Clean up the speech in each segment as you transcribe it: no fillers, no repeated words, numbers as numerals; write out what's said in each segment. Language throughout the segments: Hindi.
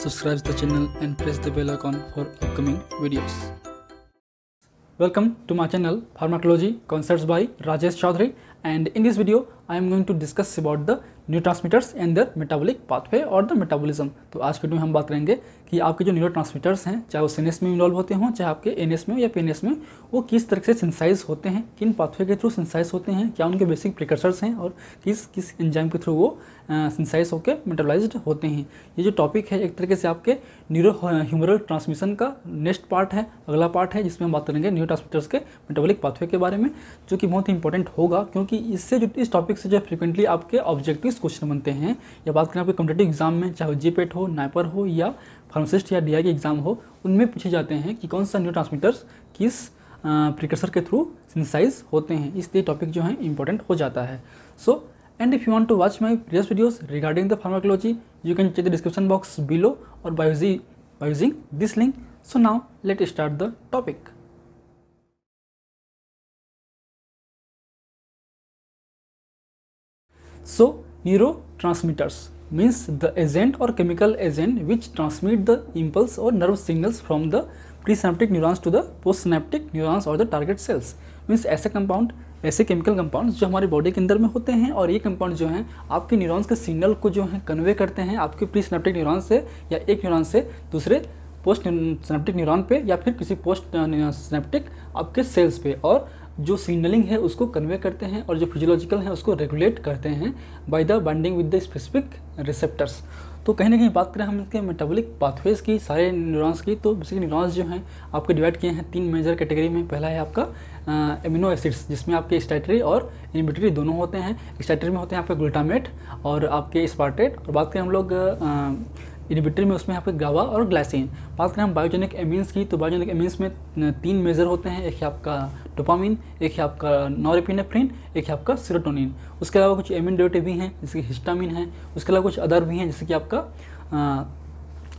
subscribe the channel and press the bell icon for upcoming videos. Welcome to my channel Pharmacology Concepts by Rajesh Chaudhary, and in this video I am going to discuss about the neurotransmitters and their metabolic pathway और द मेटाबॉलिज्म। तो आज के वीडियो में हम बात करेंगे कि आपके जो न्यूरोट्रांसमीटर्स हैं, चाहे वो सीएनएस में इन्वॉल्व होते हों, चाहे आपके एनएस में या पीएनएस में, वो किस तरह से सिंथेसाइज होते हैं, किन पाथवे के थ्रू सिंथेसाइज होते हैं, क्या उनके बेसिक प्रिकर्सर्स हैं और किस किस एंजाइम के थ्रू वो सिंथेसाइज होकर मेटाबॉलाइज्ड होते हैं। ये जो टॉपिक है एक तरीके से आपके न्यूरो ह्यूमरल ट्रांसमिशन का नेक्स्ट पार्ट है, अगला पार्ट है, जिसमें हम बात करेंगे न्यूरोट्रांसमीटर्स के मेटाबॉलिक पाथवे के बारे में, जो कि बहुत ही इंपॉर्टेंट होगा क्योंकि इससे जो इस टॉपिक से जो फ्रिक्वेंटली आपके ऑब्जेक्टिव्स क्वेश्चन बनते हैं या बात करें आपके कॉम्पिटिटिव एग्जाम में, चाहे जीपेट हो, नाइपर हो या फार्मासिस्ट या डीआई के एग्जाम हो, उनमें पूछे जाते हैं कि कौन सा न्यूरोट्रांसमीटर्स किस प्रिकर्सर के थ्रू सिंथेसाइज होते हैं। इसलिए टॉपिक जो है इंपॉर्टेंट हो जाता है। So and if you want to watch my previous videos regarding the pharmacology, you can check the description box below और by using this link. So now let start the topic. So neurotransmitters means the agent or chemical agent which transmit the impulse or nerve signals from the presynaptic neurons to the postsynaptic neurons or the target cells। means ऐसे कंपाउंड, ऐसे केमिकल कंपाउंड्स जो हमारे बॉडी के अंदर में होते हैं और ये कंपाउंड जो हैं आपके न्यूरॉन्स के सिग्नल को जो है कन्वे करते हैं आपके प्रीसिनेप्टिक न्यूरॉन से या एक न्यूरॉन से दूसरे पोस्ट सिनेप्टिक न्यूरॉन पे या फिर किसी पोस्ट सिनेप्टिक आपके सेल्स पे, और जो सिग्नलिंग है उसको कन्वे करते हैं और जो फिजियोलॉजिकल है उसको रेगुलेट करते हैं by the binding with the specific receptors. तो कहीं ना कहीं बात करें हम इसके मेटाबॉलिक पाथवेज की, सारे न्यूरॉन्स की, तो बेसिकली न्यूरॉन्स जो हैं आपके डिवाइड किए हैं तीन मेजर कैटेगरी में। पहला है आपका एमिनो एसिड्स, जिसमें आपके एक्साइटरी और इनहिबिटरी दोनों होते हैं। एक्साइटरी में होते हैं आपके ग्लूटामेट और आपके स्पार्टेट, और बात करें हम लोग इनहिबिटर में उसमें यहाँ पे गावा और ग्लाइसिन। बात करें हम बायोजेनिक एमीन्स की, तो बायोजेनिक एमीन्स में तीन मेजर होते हैं, एक है आपका डोपामिन, एक है आपका नॉरएपिनेफ्रिन, एक है आपका सेरोटोनिन। उसके अलावा कुछ एमिन डेरिवेटिव भी हैं जैसे कि हिस्टामिन है, उसके अलावा कुछ अदर भी हैं जैसे कि आपका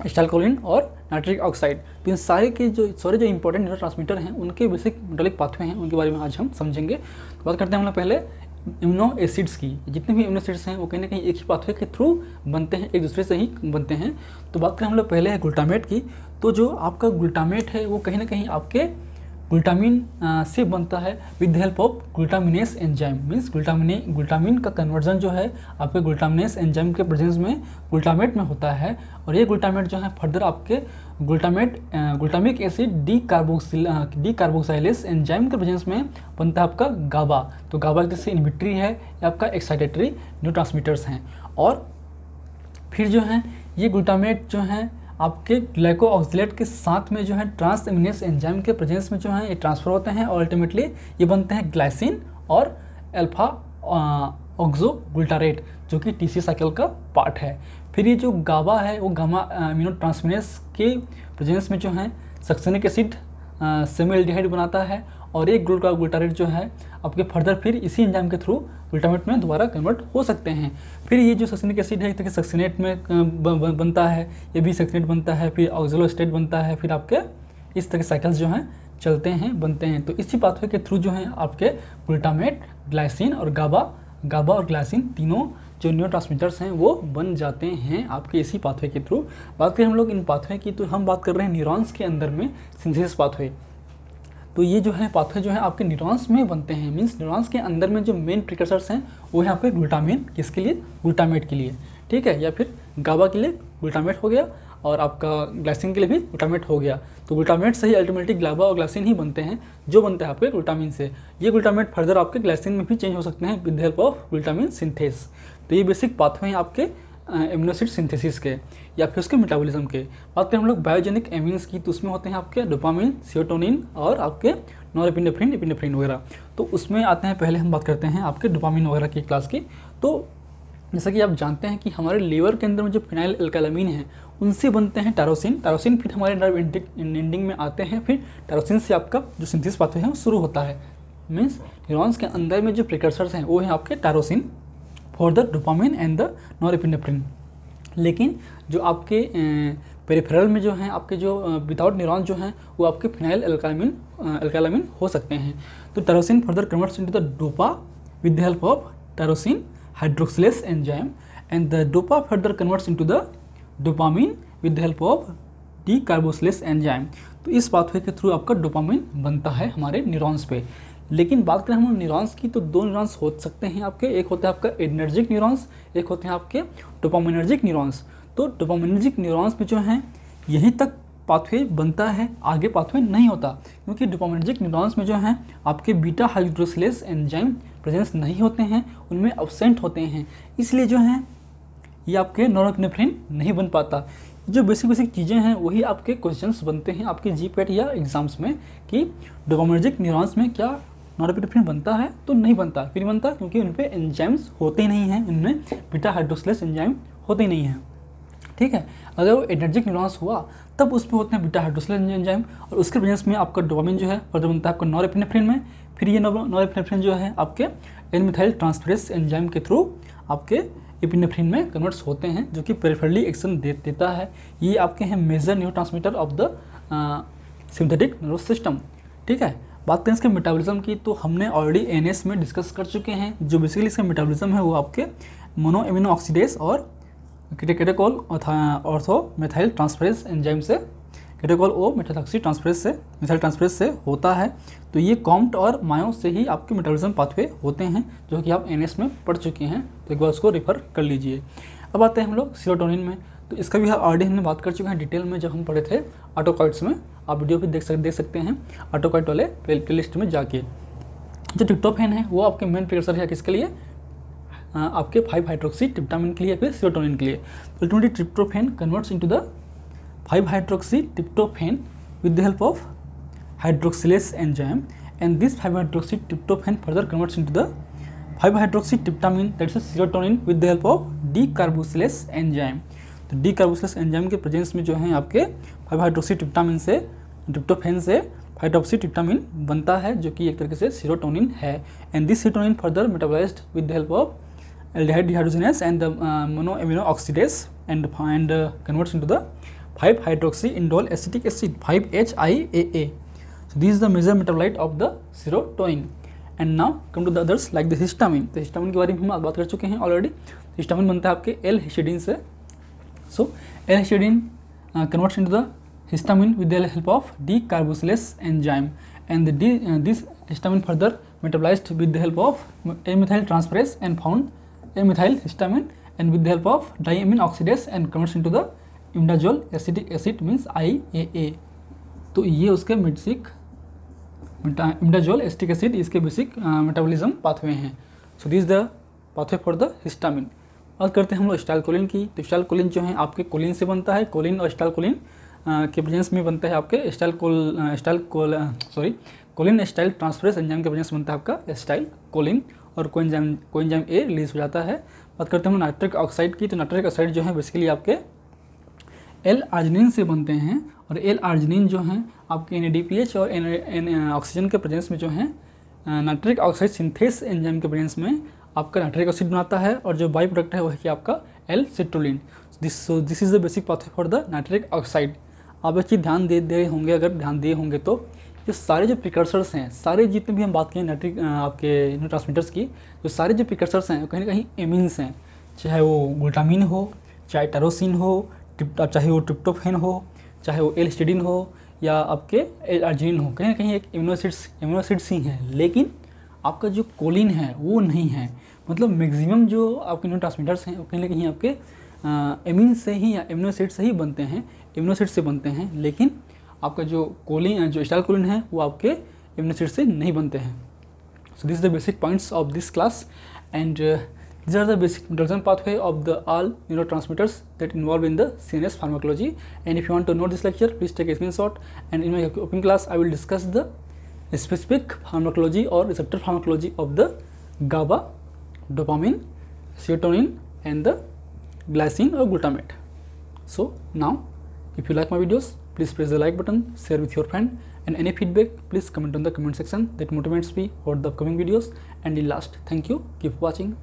एसिटाइलकोलिन और नाइट्रिक ऑक्साइड। तो इन सारे के जो जो इंपॉर्टेंट न्यूरोट्रांसमीटर हैं उनके बेसिक मेटाबॉलिक पाथवे हैं, उनके बारे में आज हम समझेंगे। तो बात करते हैं हम लोग पहले इम्यूनो एसिड्स की। जितने भी इम्यूनो एसिड्स हैं वो कहीं ना कहीं एक ही पाथवे के थ्रू बनते हैं, एक दूसरे से ही बनते हैं। तो बात करें हम लोग पहले है ग्लूटामेट की, तो जो आपका ग्लूटामेट है वो कहीं ना कहीं आपके ग्लूटामिन से बनता है with the help of glutaminase enzyme. Means glutamine का कन्वर्जन जो है आपके ग्लूटामिनेस एंजाइम के प्रेजेंस में ग्लूटामेट में होता है, और ये ग्लूटामेट जो है फर्दर आपके ग्लूटामिक एसिड डीकार्बोक्सिलेज एंजाइम के प्रेजेंस में बनता है आपका गाबा। तो गाबा जैसे इनहिबिटरी है या आपका एक्साइटेटरी न्यूरोट्रांसमीटर्स हैं। और फिर जो है ये ग्लूटामेट जो है आपके ग्लाइकोऑक्सिलेट के साथ में जो है ट्रांसएमिनेस एंजाइम के प्रेजेंस में जो है ये ट्रांसफर होते हैं और अल्टीमेटली ये बनते हैं ग्लाइसिन और अल्फा ऑक्सोग्लूटारेट, जो कि टीसी साइकिल का पार्ट है। फिर ये जो गाबा है वो गामा अमीनो ट्रांसमिनेस के प्रेजेंस में जो है सक्सेनिक एसिड सेमीएल्डिहाइड बनाता है, और एक ग्लूटारेट जो है आपके फर्दर फिर इसी एंजाइम के थ्रू ग्लूटामेट में दोबारा कन्वर्ट हो सकते हैं। फिर ये जो सक्सेनिक एसिड है तो सक्सेनेट में बनता है, ये भी सक्सेनेट बनता है, फिर ऑक्सोलोस्टेट बनता है, फिर आपके इस तरह के साइकिल्स जो हैं चलते हैं, बनते हैं। तो इसी पाथवे के थ्रू जो है आपके ग्लूटामेट, ग्लाइसिन और गाबा और ग्लाइसिन तीनों जो न्यूरोट्रांसमीटर्स हैं वो बन जाते हैं आपके इसी पाथवे के थ्रू। बात करें हम लोग इन पाथवे की, तो हम बात कर रहे हैं न्यूरॉन्स के अंदर में सिंथेसिस पाथवे। तो ये जो है पाथवे जो है आपके न्यूरॉन्स में बनते हैं। मीन्स न्यूरॉन्स के अंदर में जो मेन प्रिकर्सर्स हैं वो है आपके ग्लूटामिन, किसके लिए? ग्लूटामेट के लिए, ठीक है, या फिर गाबा के लिए ग्लूटामेट हो गया, और आपका ग्लाइसिन के लिए भी ग्लूटामेट हो गया। तो ग्लूटामेट से ही अल्टीमेटली गाबा और ग्लाइसिन ही बनते हैं, जो बनते हैं आपके ग्लूटामिन से। ये ग्लूटामेट फर्दर आपके ग्लाइसिन में भी चेंज हो सकते हैं with help of glutamine synthase. तो ये बेसिक पाथवे हैं आपके एमिनो एसिड सिंथेसिस के या फिर उसके मेटाबॉलिज्म के। बात करें हम लोग बायोजेनिक एमीन्स की, तो उसमें होते हैं आपके डोपामिन, सेरोटोनिन और आपके नॉरएपिनेफ्रिन, एपिनेफ्रिन वगैरह। तो उसमें आते हैं, पहले हम बात करते हैं आपके डोपामिन वगैरह की क्लास की। तो जैसा कि आप जानते हैं कि हमारे लीवर के अंदर में जो फिनाइल एल्काइलामीन है उनसे बनते हैं टायरोसिन फिर हमारे नर्व एंडिंग में आते हैं, फिर टायरोसिन से आपका जो सिंथेसिस पाथवे है वो शुरू होता है। मीन्स न्यूरॉन्स के अंदर में जो प्रिकर्सर्स हैं वो हैं आपके tyrosine for the dopamine and the norepinephrine. लेकिन जो आपके पेरिफेरल में जो हैं आपके जो विदाउट न्यूरॉन जो हैं वो आपके फिनाइल एल्काइलामीन हो सकते हैं। तो tyrosine further converts into the dopa with the help of tyrosine hydroxylase enzyme, and the dopa further converts into the dopamine with the help of D carboxylase enzyme. तो इस पाथवे के थ्रू आपका डोपामिन बनता है हमारे न्यूरॉन्स पे। लेकिन बात करें हम न्यूरॉन्स की, तो दो न्यूरॉन्स हो सकते हैं आपके, एक होता है आपका एडर्जिक न्यूरॉन्स, एक होते हैं आपके डोपामिनर्जिक न्यूरॉन्स। तो डोपामिनर्जिक न्यूरॉन्स में जो हैं यहीं तक पाथवे बनता है, आगे पाथवे नहीं होता, क्योंकि डोपामिनर्जिक न्यूरॉन्स में जो हैं आपके बीटा हाइड्रोक्सिलेज एंजाइम प्रेजेंस नहीं होते हैं, उनमें अब्सेंट होते हैं, इसलिए जो हैं ये आपके नॉरएपिनेफ्रिन नहीं बन पाता। जो बेसिक चीज़ें हैं वही आपके क्वेश्चंस बनते हैं आपके जीपैट या एग्जाम्स में कि डोपामिनर्जिक न्यूरॉन्स में क्या नॉरएपिनेफ्रिन बनता है, तो नहीं बनता। क्यों नहीं बनता? क्योंकि उन पे एंजाइम्स होते ही नहीं हैं, उनमें बीटा हाइड्रोक्सिलेज एंजाइम होते ही नहीं हैं। ठीक है, अगर वो एडर्जिक न्यूरॉन्स हुआ तब उस पर होते हैं बीटा हाइड्रोक्सिलेज एंजाइम, और उसके प्रेजेंस में आपका डोपामिन जो है फर्दर बनता है आपका नॉरएपिनेफ्रिन में। फिर ये नॉरएपिनेफ्रिन जो है आपके एन मिथाइल ट्रांसफरेज एंजाइम के थ्रू आपके एपिनेफ्रिन में कन्वर्ट्स होते हैं, जो कि पेरिफेरली एक्शन देता है। ये आपके हैं major neurotransmitter of the synthetic nervous system. ठीक है, बात करें इसके मेटाबॉलिज्म की, तो हमने ऑलरेडी एनएस में डिस्कस कर चुके हैं। जो बेसिकली इसका मेटाबॉलिज्म है वो आपके मोनो एमिनो ऑक्सीडेज और catechol ortho methyl transferase enzyme से, कैटेकोल ओ मेथाइलऑक्सी ट्रांसफरेज से, मिथाइल ट्रांसफरेज से होता है। तो ये कॉम्ट और मायो से ही आपके मेटाबॉलिज्म पाथवे होते हैं, जो कि आप एनएस में पढ़ चुके हैं, तो एक बार उसको रेफर कर लीजिए। अब आते हैं हम लोग सेरोटोनिन में, तो इसका भी ऑलरेडी हमने बात कर चुके हैं डिटेल में जब हम पढ़े थे ऑटोकॉइड्स में। आप वीडियो भी देख सकते हैं ऑटोकॉइड वाले प्लेलिस्ट में जाके। जो ट्रिप्टोफैन है वो आपके मेन प्रिकर्सर है किसके लिए? आपके 5-हाइड्रोक्सी ट्रिप्टामिन के लिए, फिर सेरोटोनिन के लिए। Ultimately tryptophan converts into the five hydroxy tryptophan with the help of hydroxylase enzyme, and this 5-hydroxy tryptophan further converts into the 5-hydroxy tryptamine, that is serotonin, with the help of decarboxylase enzyme। तो decarboxylase enzyme के प्रेजेंस में जो है आपके 5-hydroxy tryptamine से, ट्रिप्टोफैन से 5-hydroxy tryptamine बनता है, जो कि एक तरीके से सेरोटोनिन है। And this serotonin further metabolised with the help of aldehyde dehydrogenase and the monoamino oxidase and converts into the 5-hydroxy indole acetic acid, 5-HIAA. So this is the major metabolite of the serotonin. And now come to the others like the histamine. तो हिस्टामिन के बारे में हम बात कर चुके हैं ऑलरेडी। हिस्टामिन बनता है आपके एल हिस्टिडीन से। सो L histidine converts into the histamine with the help of decarboxylase enzyme, and this histamine further metabolized with the help of A-methyl transferase and found A-methyl histamine, and with the help of diamine oxidase and converts into the imidazole acetic acid means IAA। तो ये उसके बेसिक imidazole acetic acid इसके बेसिक मेटाबॉलिज्म पाथवे हैं। So this the pathway for the histamine. बात करते हैं हम लोग एसिटाइलकोलिन की। तो एसिटाइलकोलिन जो है आपके कोलिन से बनता है। कोलिन और एसिटाइलकोलिन के प्रेजेंस में बनता है आपके कोलिन एसिटाइल ट्रांसफरेज एंजाइम के प्रेजेंस बनता है आपका एसिटाइलकोलिन, और कोएंजाइम ए रिलीज हो जाता है। बात करते हैं हम नाइट्रिक ऑक्साइड की। तो नाइट्रिक ऑक्साइड जो है बेसिकली आपके एल आर्जिनिन से बनते हैं, और एल आर्जिनिन जो हैं आपके NADPH और ऑक्सीजन के प्रेजेंस में जो है नाइट्रिक ऑक्साइड सिंथेस एंजाइम के प्रेजेंस में आपका नाइट्रिक ऑक्साइड बनाता है, और जो बाई प्रोडक्ट है वो है कि आपका L citrulline. This is the basic pathway for the nitric oxide. आप एक चीज़ ध्यान दे होंगे, अगर ध्यान दिए होंगे तो ये सारे जो प्रिकर्सर्स हैं, सारे जितने भी हम बात करें नाइट्रिक आपके न्यूरोट्रांसमीटर्स की, तो सारे जो प्रिकर्सर्स हैं कहीं ना कहीं एमीन्स हैं, चाहे वो ग्लूटामिन हो, चाहे टायरोसिन हो, चाहे वो ट्रिप्टोफैन हो, चाहे वो एल हिस्टिडीन हो, या आपके एल आर्जिनिन हो, कहीं ना कहीं एक एमिनो एसिड्स ही हैं। लेकिन आपका जो कोलिन है वो नहीं है। मतलब मैक्सिमम जो आपके न्यूरोट्रांसमीटर्स हैं वो कहीं ना कहीं आपके एमीन से ही या एमिनो एसिड से ही बनते हैं, एमिनो एसिड से बनते हैं। लेकिन आपका जो कोलिन, जो एसिटाइलकोलिन है वो आपके एमिनो एसिड से नहीं बनते हैं। So this is the basic points of this class, and these are the basic mechanism pathway of the all neurotransmitters that involve in the CNS pharmacology. And if you want to know this lecture, please take a screenshot, and in my open class I will discuss the specific pharmacology or receptor pharmacology of the GABA, dopamine, serotonin and the glycine or glutamate. So now if you like my videos, please press the like button, share with your friend, and any feedback please comment on the comment section. That motivates me for the upcoming videos. And in last, thank you, keep watching.